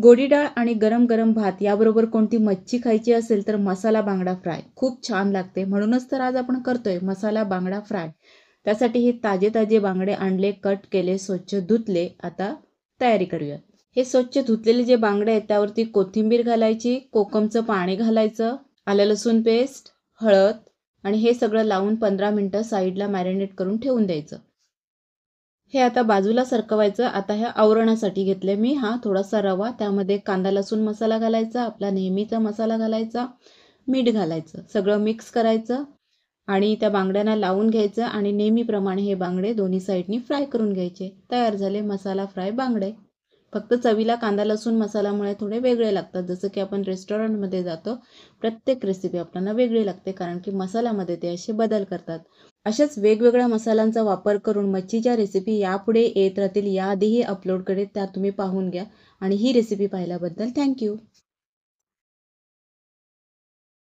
गोडी डाळ आणि गरम गरम भात याबरोबर कोणती मच्छी खायची असेल तर मसाला बांगडा फ्राय खूप छान लागते. म्हणूनच तर आज आपण करतोय मसाला बांगडा फ्राय. त्यासाठी हे ताजे ताजे बांगडे आणले, कट केले, स्वच्छ धुतले. आता तयारी करूया. हे स्वच्छ धुतलेले जे बांगडे आहेत त्यावरती कोथिंबीर घालायची, कोकमचं पाणी घालायचं, आलं लसूण पेस्ट, हळद आणि हे सगळं लावून 15 मिनिटं साईडला मॅरिनेट करून ठेवून द्यायचं. हे आता बाजूला सरकवायचं. आता ह्या आवरणासाठी घेतले मी थोडासा रवा, त्यामध्ये कांदा लसूण मसाला घालायचा, आपला नेहमीचा मसाला घालायचा, मीठ घालायचं, सगळं मिक्स करायचं आणि त्या बांगड्यांना लावून घ्यायचं आणि नेहमीप्रमाणे हे बांगडे दोन्ही साईडनी फ्राय करून घ्यायचे. तयार झाले मसाला फ्राय बांगडे. फक्त चवीला कांदा लसूण मसाल्यामुळे थोडे वेगळे लागतात. जसं की आपण रेस्टॉरंटमध्ये जातो, प्रत्येक रेसिपी आपल्याला वेगळी लागते कारण की मसाल्यामध्ये ते असे बदल करतात. अशाच वेगवेगळ्या मसाल्यांचा वापर करून मच्छीच्या रेसिपी यापुढे येत राहतील. याआधीही अपलोड करेल, त्या तुम्ही पाहून घ्या. आणि ही रेसिपी पाहिल्याबद्दल थँक्यू.